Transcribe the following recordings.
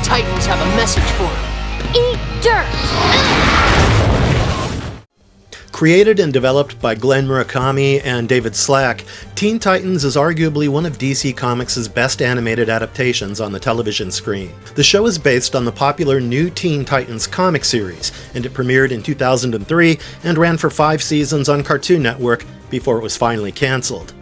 Titans have a message for him. Eat dirt! Created and developed by Glen Murakami and David Slack, Teen Titans is arguably one of DC Comics' best animated adaptations on the television screen. The show is based on the popular New Teen Titans comic series, and it premiered in 2003 and ran for 5 seasons on Cartoon Network before it was finally cancelled.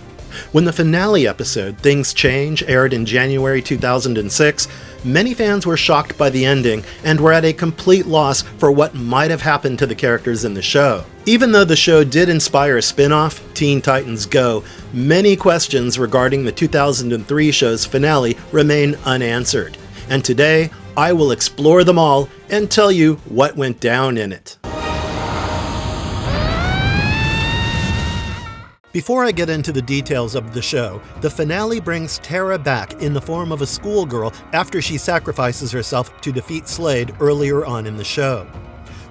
When the finale episode, Things Change, aired in January 2006, many fans were shocked by the ending and were at a complete loss for what might have happened to the characters in the show. Even though the show did inspire a spin-off, Teen Titans Go, many questions regarding the 2003 show's finale remain unanswered. And today, I will explore them all and tell you what went down in it. Before I get into the details of the show, the finale brings Tara back in the form of a schoolgirl after she sacrifices herself to defeat Slade earlier on in the show.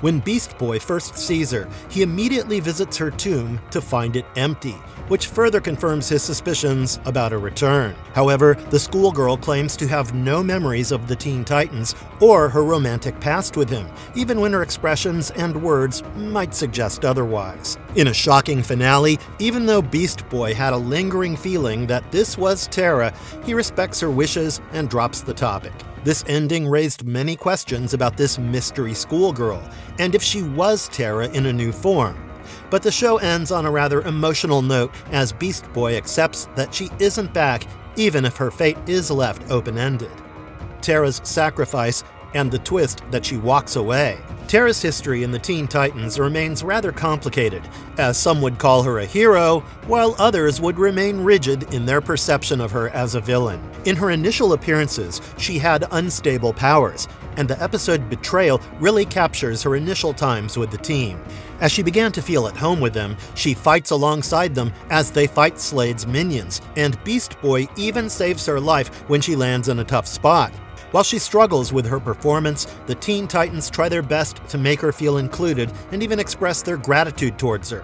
When Beast Boy first sees her, he immediately visits her tomb to find it empty, which further confirms his suspicions about her return. However, the schoolgirl claims to have no memories of the Teen Titans or her romantic past with him, even when her expressions and words might suggest otherwise. In a shocking finale, even though Beast Boy had a lingering feeling that this was Tara, he respects her wishes and drops the topic. This ending raised many questions about this mystery schoolgirl, and if she was Tara in a new form. But the show ends on a rather emotional note as Beast Boy accepts that she isn't back, even if her fate is left open-ended. Tara's sacrifice and the twist that she walks away. Tara's history in the Teen Titans remains rather complicated, as some would call her a hero, while others would remain rigid in their perception of her as a villain. In her initial appearances, she had unstable powers, and the episode Betrayal really captures her initial times with the team. As she began to feel at home with them, she fights alongside them as they fight Slade's minions, and Beast Boy even saves her life when she lands in a tough spot. While she struggles with her performance, the Teen Titans try their best to make her feel included and even express their gratitude towards her.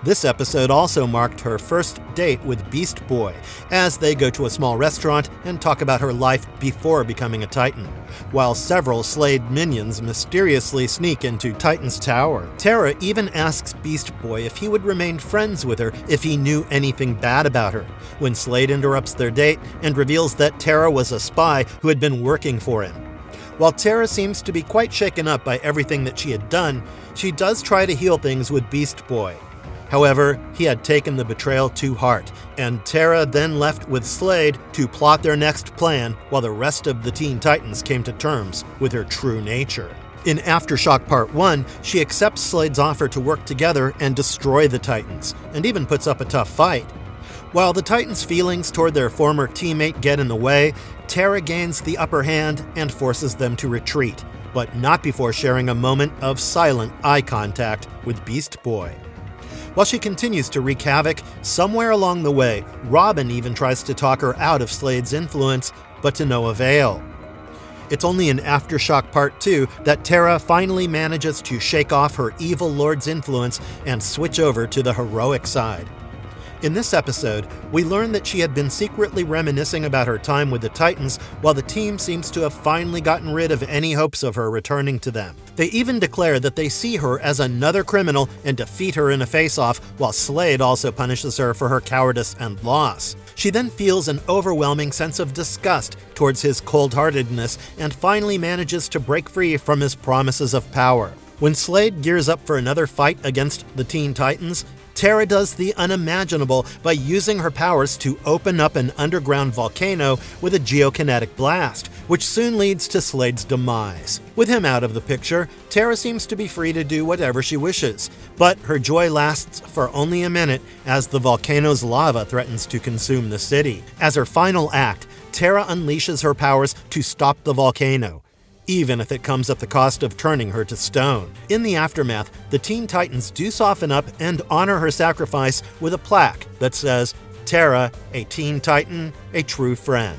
This episode also marked her first date with Beast Boy, as they go to a small restaurant and talk about her life before becoming a Titan, while several Slade minions mysteriously sneak into Titan's tower. Tara even asks Beast Boy if he would remain friends with her if he knew anything bad about her, when Slade interrupts their date and reveals that Tara was a spy who had been working for him. While Tara seems to be quite shaken up by everything that she had done, she does try to heal things with Beast Boy. However, he had taken the betrayal to heart, and Tara then left with Slade to plot their next plan while the rest of the Teen Titans came to terms with her true nature. In Aftershock Part 1, she accepts Slade's offer to work together and destroy the Titans, and even puts up a tough fight. While the Titans' feelings toward their former teammate get in the way, Tara gains the upper hand and forces them to retreat, but not before sharing a moment of silent eye contact with Beast Boy. While she continues to wreak havoc, somewhere along the way, Robin even tries to talk her out of Slade's influence, but to no avail. It's only in Aftershock Part 2 that Tara finally manages to shake off her evil lord's influence and switch over to the heroic side. In this episode, we learn that she had been secretly reminiscing about her time with the Titans, while the team seems to have finally gotten rid of any hopes of her returning to them. They even declare that they see her as another criminal and defeat her in a face-off, while Slade also punishes her for her cowardice and loss. She then feels an overwhelming sense of disgust towards his cold-heartedness and finally manages to break free from his promises of power. When Slade gears up for another fight against the Teen Titans, Tara does the unimaginable by using her powers to open up an underground volcano with a geokinetic blast, which soon leads to Slade's demise. With him out of the picture, Tara seems to be free to do whatever she wishes, but her joy lasts for only a minute as the volcano's lava threatens to consume the city. As her final act, Tara unleashes her powers to stop the volcano, even if it comes at the cost of turning her to stone. In the aftermath, the Teen Titans do soften up and honor her sacrifice with a plaque that says, "Tara, a Teen Titan, a true friend."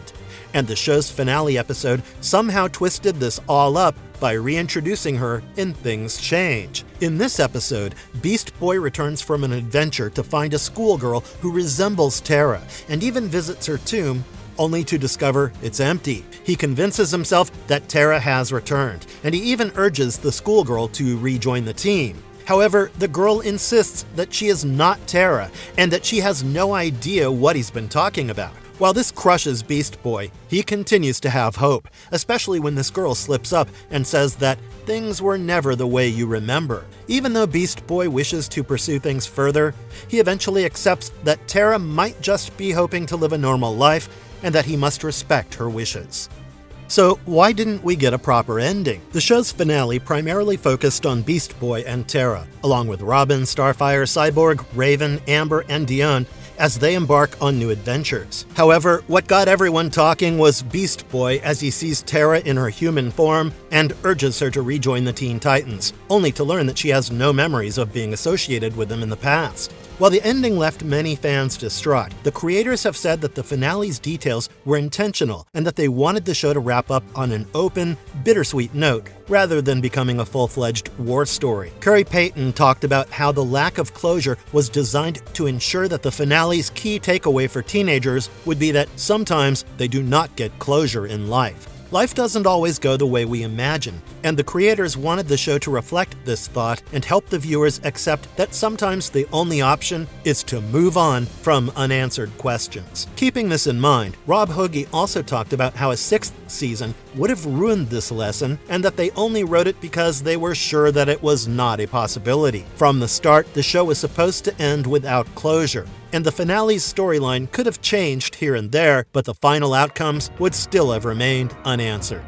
And the show's finale episode somehow twisted this all up by reintroducing her in Things Change. In this episode, Beast Boy returns from an adventure to find a schoolgirl who resembles Tara, and even visits her tomb, only to discover it's empty. He convinces himself that Tara has returned, and he even urges the schoolgirl to rejoin the team. However, the girl insists that she is not Tara, and that she has no idea what he's been talking about. While this crushes Beast Boy, he continues to have hope, especially when this girl slips up and says that things were never the way you remember. Even though Beast Boy wishes to pursue things further, he eventually accepts that Tara might just be hoping to live a normal life and that he must respect her wishes. So why didn't we get a proper ending? The show's finale primarily focused on Beast Boy and Tara, along with Robin, Starfire, Cyborg, Raven, Amber, and Dione, as they embark on new adventures. However, what got everyone talking was Beast Boy as he sees Tara in her human form and urges her to rejoin the Teen Titans, only to learn that she has no memories of being associated with them in the past. While the ending left many fans distraught, the creators have said that the finale's details were intentional and that they wanted the show to wrap up on an open, bittersweet note, rather than becoming a full-fledged war story. Curry Payton talked about how the lack of closure was designed to ensure that the finale's key takeaway for teenagers would be that sometimes they do not get closure in life. Life doesn't always go the way we imagine, and the creators wanted the show to reflect this thought and help the viewers accept that sometimes the only option is to move on from unanswered questions. Keeping this in mind, Rob Hoagie also talked about how a sixth season would have ruined this lesson and that they only wrote it because they were sure that it was not a possibility. From the start, the show was supposed to end without closure, and the finale's storyline could have changed here and there, but the final outcomes would still have remained unanswered.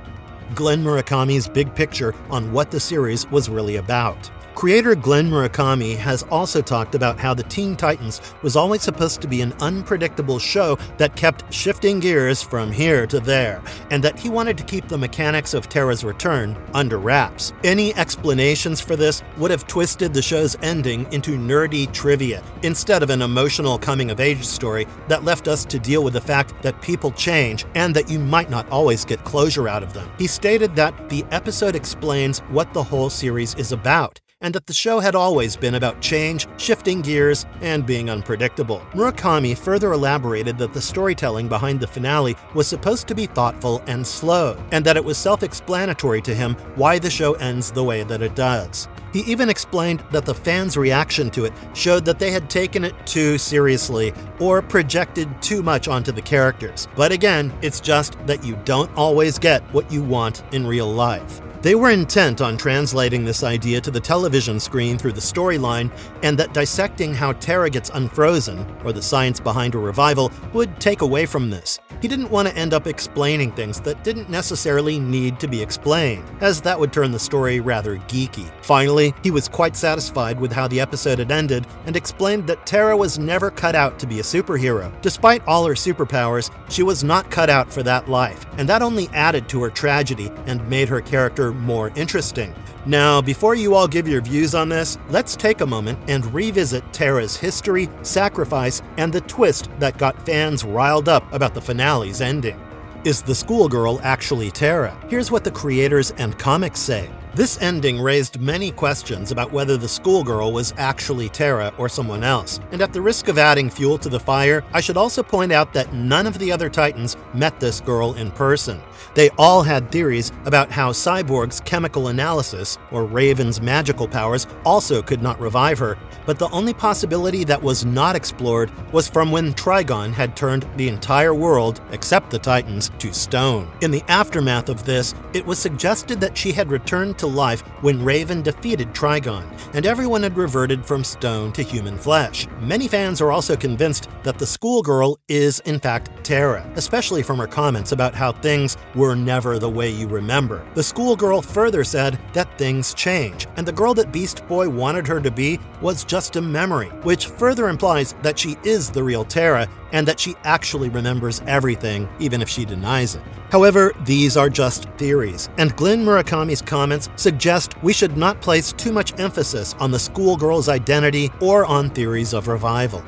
Glen Murakami's big picture on what the series was really about. Creator Glen Murakami has also talked about how the Teen Titans was always supposed to be an unpredictable show that kept shifting gears from here to there, and that he wanted to keep the mechanics of Tara's return under wraps. Any explanations for this would have twisted the show's ending into nerdy trivia, instead of an emotional coming-of-age story that left us to deal with the fact that people change and that you might not always get closure out of them. He stated that the episode explains what the whole series is about, and that the show had always been about change, shifting gears, and being unpredictable. Murakami further elaborated that the storytelling behind the finale was supposed to be thoughtful and slow, and that it was self-explanatory to him why the show ends the way that it does. He even explained that the fans' reaction to it showed that they had taken it too seriously or projected too much onto the characters. But again, it's just that you don't always get what you want in real life. They were intent on translating this idea to the television screen through the storyline, and that dissecting how Tara gets unfrozen, or the science behind her revival, would take away from this. He didn't want to end up explaining things that didn't necessarily need to be explained, as that would turn the story rather geeky. Finally, he was quite satisfied with how the episode had ended, and explained that Tara was never cut out to be a superhero. Despite all her superpowers, she was not cut out for that life, and that only added to her tragedy and made her character more interesting. Now, before you all give your views on this, let's take a moment and revisit Tara's history, sacrifice, and the twist that got fans riled up about the finale's ending. Is the schoolgirl actually Tara? Here's what the creators and comics say. This ending raised many questions about whether the schoolgirl was actually Tara or someone else, and at the risk of adding fuel to the fire, I should also point out that none of the other Titans met this girl in person. They all had theories about how Cyborg's chemical analysis, or Raven's magical powers, also could not revive her, but the only possibility that was not explored was from when Trigon had turned the entire world, except the Titans, to stone. In the aftermath of this, it was suggested that she had returned to life when Raven defeated Trigon, and everyone had reverted from stone to human flesh. Many fans are also convinced that the schoolgirl is in fact Tara, especially from her comments about how things were never the way you remember. The schoolgirl further said that things change, and the girl that Beast Boy wanted her to be was just a memory, which further implies that she is the real Tara, and that she actually remembers everything, even if she denies it. However, these are just theories, and Glen Murakami's comments suggest we should not place too much emphasis on the schoolgirl's identity or on theories of revival.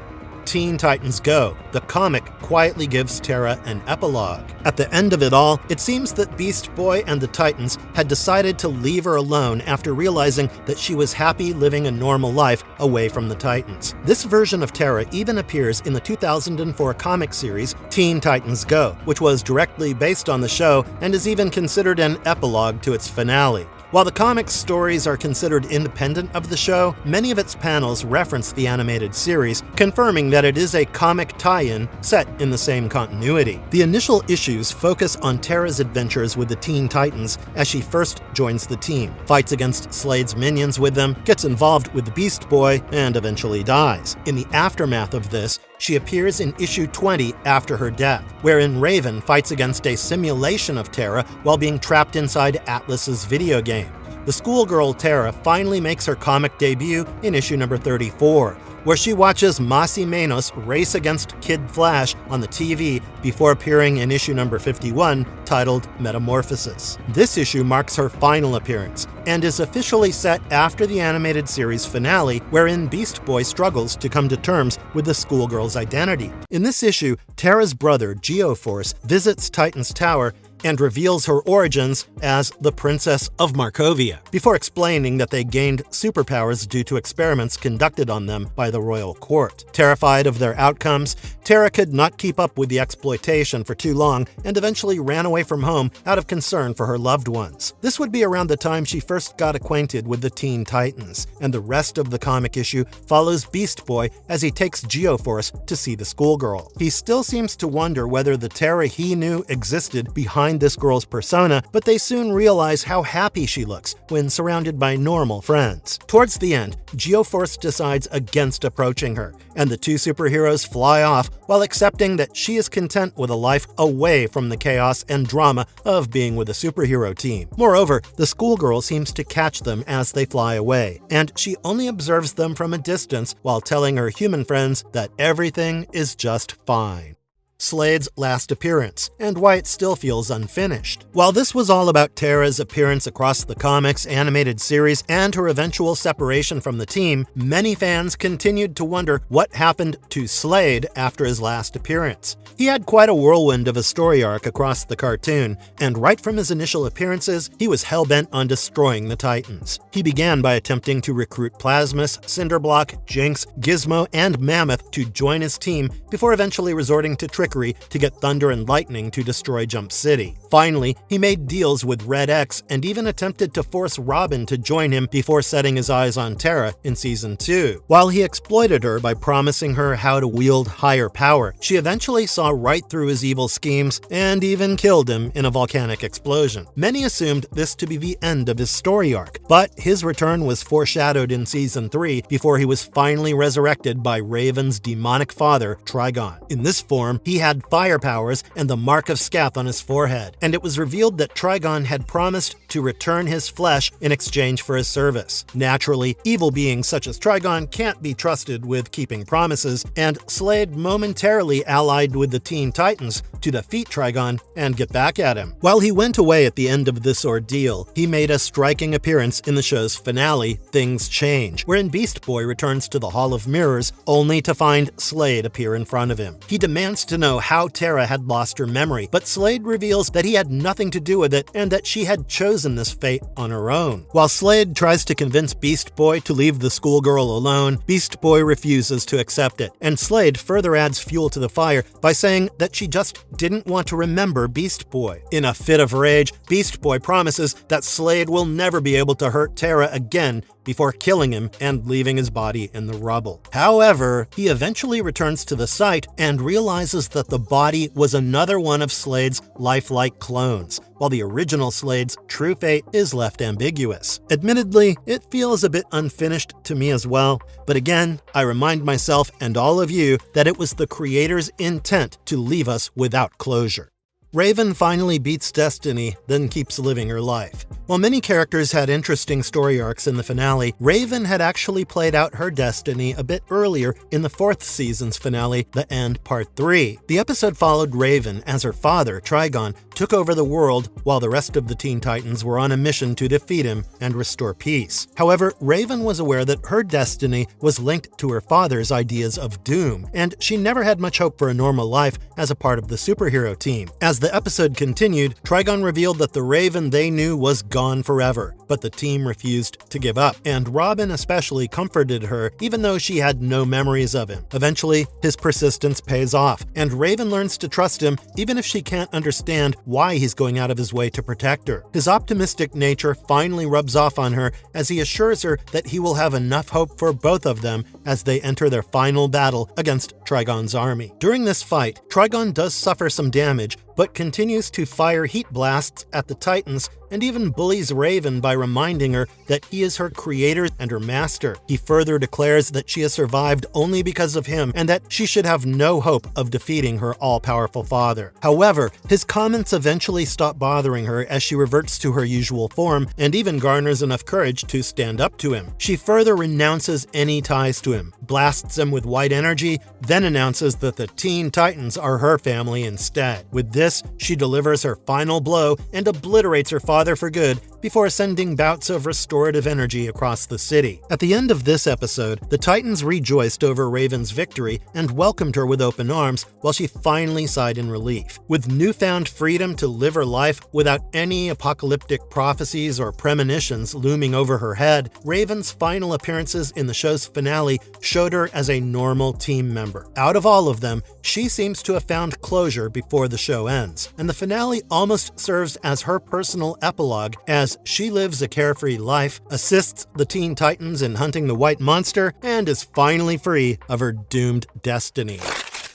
Teen Titans Go, the comic quietly gives Tara an epilogue. At the end of it all, it seems that Beast Boy and the Titans had decided to leave her alone after realizing that she was happy living a normal life away from the Titans. This version of Tara even appears in the 2004 comic series Teen Titans Go, which was directly based on the show and is even considered an epilogue to its finale. While the comic's stories are considered independent of the show, many of its panels reference the animated series, confirming that it is a comic tie-in set in the same continuity. The initial issues focus on Tara's adventures with the Teen Titans as she first joins the team, fights against Slade's minions with them, gets involved with the Beast Boy, and eventually dies. In the aftermath of this, she appears in issue 20 after her death, wherein Raven fights against a simulation of Tara while being trapped inside Atlas's video game. The schoolgirl Tara finally makes her comic debut in issue number 34, where she watches Masi Manos race against Kid Flash on the TV before appearing in issue number 51, titled Metamorphosis. This issue marks her final appearance, and is officially set after the animated series finale, wherein Beast Boy struggles to come to terms with the schoolgirl's identity. In this issue, Tara's brother, Geoforce, visits Titan's Tower and reveals her origins as the Princess of Markovia, before explaining that they gained superpowers due to experiments conducted on them by the royal court. Terrified of their outcomes, Tara could not keep up with the exploitation for too long and eventually ran away from home out of concern for her loved ones. This would be around the time she first got acquainted with the Teen Titans, and the rest of the comic issue follows Beast Boy as he takes Geoforce to see the schoolgirl. He still seems to wonder whether the Tara he knew existed behind this girl's persona, but they soon realize how happy she looks when surrounded by normal friends. Towards the end, Geoforce decides against approaching her, and the two superheroes fly off while accepting that she is content with a life away from the chaos and drama of being with a superhero team. Moreover, the schoolgirl seems to catch them as they fly away, and she only observes them from a distance while telling her human friends that everything is just fine. Slade's last appearance, and why it still feels unfinished. While this was all about Tara's appearance across the comics animated series and her eventual separation from the team, many fans continued to wonder what happened to Slade after his last appearance. He had quite a whirlwind of a story arc across the cartoon, and right from his initial appearances, he was hell-bent on destroying the Titans. He began by attempting to recruit Plasmus, Cinderblock, Jinx, Gizmo, and Mammoth to join his team before eventually resorting to trickery to get Thunder and Lightning to destroy Jump City. Finally, he made deals with Red X and even attempted to force Robin to join him before setting his eyes on Tara in Season 2. While he exploited her by promising her how to wield higher power, she eventually saw right through his evil schemes and even killed him in a volcanic explosion. Many assumed this to be the end of his story arc, but his return was foreshadowed in Season 3 before he was finally resurrected by Raven's demonic father, Trigon. In this form, he had fire powers and the mark of Scath on his forehead, and it was revealed that Trigon had promised to return his flesh in exchange for his service. Naturally, evil beings such as Trigon can't be trusted with keeping promises, and Slade momentarily allied with the Teen Titans to defeat Trigon and get back at him. While he went away at the end of this ordeal, he made a striking appearance in the show's finale, Things Change, wherein Beast Boy returns to the Hall of Mirrors only to find Slade appear in front of him. He demands to know how Tara had lost her memory, but Slade reveals that he had nothing to do with it and that she had chosen this fate on her own. While Slade tries to convince Beast Boy to leave the schoolgirl alone, Beast Boy refuses to accept it, and Slade further adds fuel to the fire by saying that she just didn't want to remember Beast Boy. In a fit of rage, Beast Boy promises that Slade will never be able to hurt Tara again before killing him and leaving his body in the rubble. However, he eventually returns to the site and realizes that the body was another one of Slade's lifelike clones, while the original Slade's true fate is left ambiguous. Admittedly, it feels a bit unfinished to me as well, but again, I remind myself and all of you that it was the creator's intent to leave us without closure. Raven finally beats Destiny, then keeps living her life. While many characters had interesting story arcs in the finale, Raven had actually played out her destiny a bit earlier in the 4th season's finale, The End Part 3. The episode followed Raven as her father, Trigon, took over the world while the rest of the Teen Titans were on a mission to defeat him and restore peace. However, Raven was aware that her destiny was linked to her father's ideas of doom, and she never had much hope for a normal life as a part of the superhero team. As the episode continued, Trigon revealed that the Raven they knew was gone forever, but the team refused to give up, and Robin especially comforted her even though she had no memories of him. Eventually, his persistence pays off, and Raven learns to trust him even if she can't understand why he's going out of his way to protect her. His optimistic nature finally rubs off on her as he assures her that he will have enough hope for both of them as they enter their final battle against Trigon's army. During this fight, Trigon does suffer some damage, but continues to fire heat blasts at the Titans and even bullies Raven by reminding her that he is her creator and her master. He further declares that she has survived only because of him and that she should have no hope of defeating her all-powerful father. However, his comments eventually stop bothering her as she reverts to her usual form and even garners enough courage to stand up to him. She further renounces any ties to him, blasts him with white energy, then announces that the Teen Titans are her family instead. With this, she delivers her final blow and obliterates her father for good before sending bouts of restorative energy across the city. At the end of this episode, the Titans rejoiced over Raven's victory and welcomed her with open arms while she finally sighed in relief. With newfound freedom to live her life without any apocalyptic prophecies or premonitions looming over her head, Raven's final appearances in the show's finale showed her as a normal team member. Out of all of them, she seems to have found closure before the show ends, and the finale almost serves as her personal epilogue as she lives a carefree life, assists the Teen Titans in hunting the White Monster, and is finally free of her doomed destiny.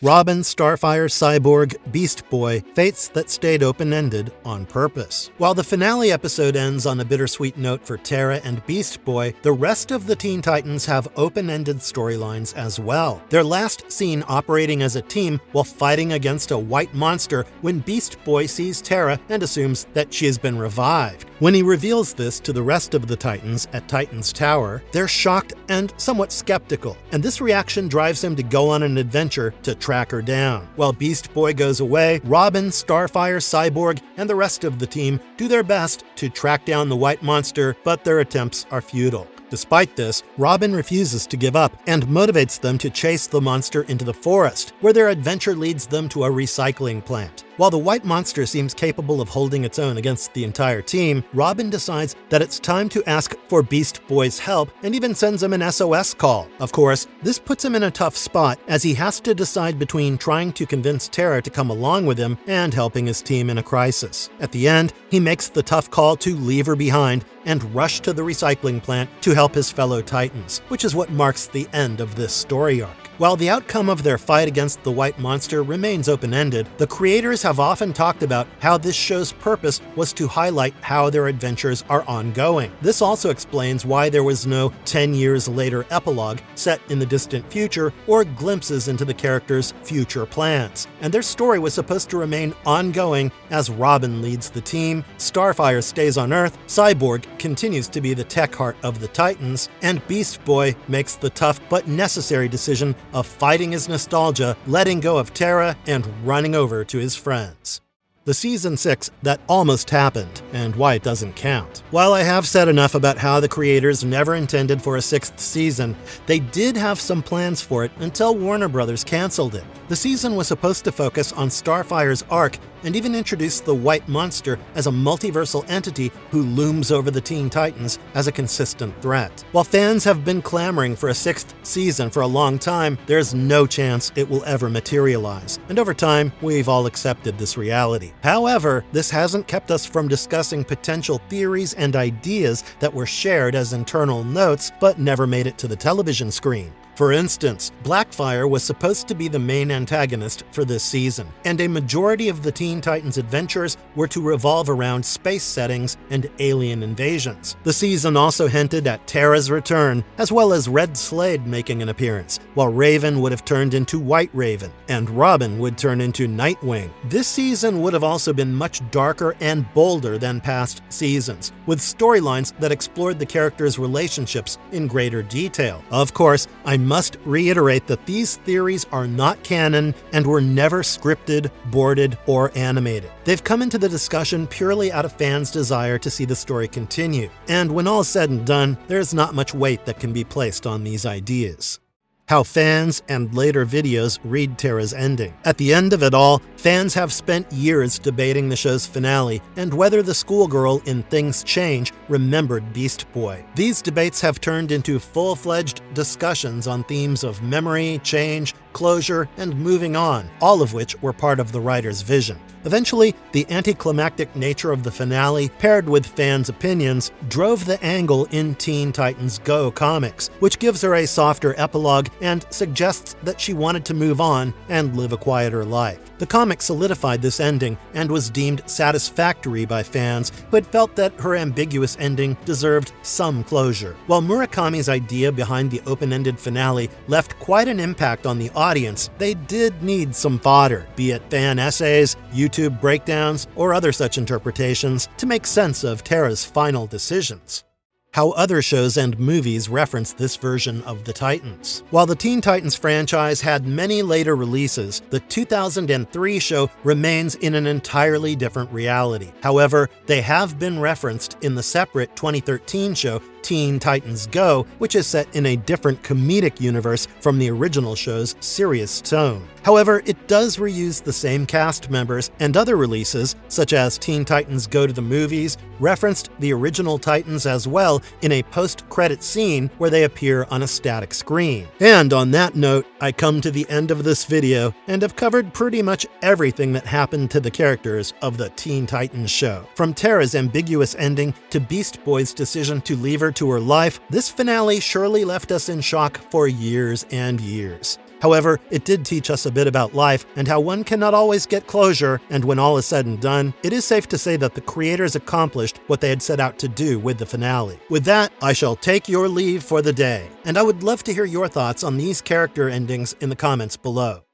Robin, Starfire, Cyborg, Beast Boy, fates that stayed open-ended on purpose. While the finale episode ends on a bittersweet note for Tara and Beast Boy, the rest of the Teen Titans have open-ended storylines as well. They're last seen operating as a team while fighting against a white monster when Beast Boy sees Tara and assumes that she has been revived. When he reveals this to the rest of the Titans at Titan's Tower, they're shocked and somewhat skeptical, and this reaction drives him to go on an adventure to track her down. While Beast Boy goes away, Robin, Starfire, Cyborg, and the rest of the team do their best to track down the white monster, but their attempts are futile. Despite this, Robin refuses to give up and motivates them to chase the monster into the forest, where their adventure leads them to a recycling plant. While the white monster seems capable of holding its own against the entire team, Robin decides that it's time to ask for Beast Boy's help and even sends him an SOS call. Of course, this puts him in a tough spot as he has to decide between trying to convince Tara to come along with him and helping his team in a crisis. At the end, he makes the tough call to leave her behind and rush to the recycling plant to help his fellow Titans, which is what marks the end of this story arc. While the outcome of their fight against the white monster remains open-ended, the creators have often talked about how this show's purpose was to highlight how their adventures are ongoing. This also explains why there was no 10 years later epilogue set in the distant future or glimpses into the characters' future plans. And their story was supposed to remain ongoing as Robin leads the team, Starfire stays on Earth, Cyborg continues to be the tech heart of the Titans, and Beast Boy makes the tough but necessary decision of fighting his nostalgia, letting go of Tara, and running over to his friends. The Season 6 that almost happened, and why it doesn't count. While I have said enough about how the creators never intended for a 6th season, they did have some plans for it until Warner Brothers canceled it. The season was supposed to focus on Starfire's arc and even introduce the White Monster as a multiversal entity who looms over the Teen Titans as a consistent threat. While fans have been clamoring for a 6th season for a long time, there's no chance it will ever materialize. And over time, we've all accepted this reality. However, this hasn't kept us from discussing potential theories and ideas that were shared as internal notes but never made it to the television screen. For instance, Blackfire was supposed to be the main antagonist for this season, and a majority of the Teen Titans' adventures were to revolve around space settings and alien invasions. The season also hinted at Tara's return, as well as Red Slade making an appearance, while Raven would have turned into White Raven, and Robin would turn into Nightwing. This season would have also been much darker and bolder than past seasons, with storylines that explored the characters' relationships in greater detail. Of course, I must reiterate that these theories are not canon and were never scripted, boarded, or animated. They've come into the discussion purely out of fans' desire to see the story continue, and when all is said and done, there's not much weight that can be placed on these ideas. How fans and later videos read Tara's ending. At the end of it all, fans have spent years debating the show's finale and whether the schoolgirl in Things Change remembered Beast Boy. These debates have turned into full-fledged discussions on themes of memory, change, closure, and moving on, all of which were part of the writer's vision. Eventually, the anticlimactic nature of the finale, paired with fans' opinions, drove the angle in Teen Titans Go comics, which gives her a softer epilogue and suggests that she wanted to move on and live a quieter life. The comic solidified this ending and was deemed satisfactory by fans who had felt that her ambiguous ending deserved some closure. While Murakami's idea behind the open-ended finale left quite an impact on the audience, they did need some fodder, be it fan essays, YouTube breakdowns, or other such interpretations, to make sense of Tara's final decisions. How other shows and movies reference this version of the Titans. While the Teen Titans franchise had many later releases, the 2003 show remains in an entirely different reality. However, they have been referenced in the separate 2013 show Teen Titans Go, which is set in a different comedic universe from the original show's serious tone. However, it does reuse the same cast members, and other releases, such as Teen Titans Go to the Movies, referenced the original Titans as well in a post-credit scene where they appear on a static screen. And on that note, I come to the end of this video and have covered pretty much everything that happened to the characters of the Teen Titans show. From Tara's ambiguous ending to Beast Boy's decision to leave her to her life, this finale surely left us in shock for years and years. However, it did teach us a bit about life and how one cannot always get closure, and when all is said and done, it is safe to say that the creators accomplished what they had set out to do with the finale. With that, I shall take your leave for the day, and I would love to hear your thoughts on these character endings in the comments below.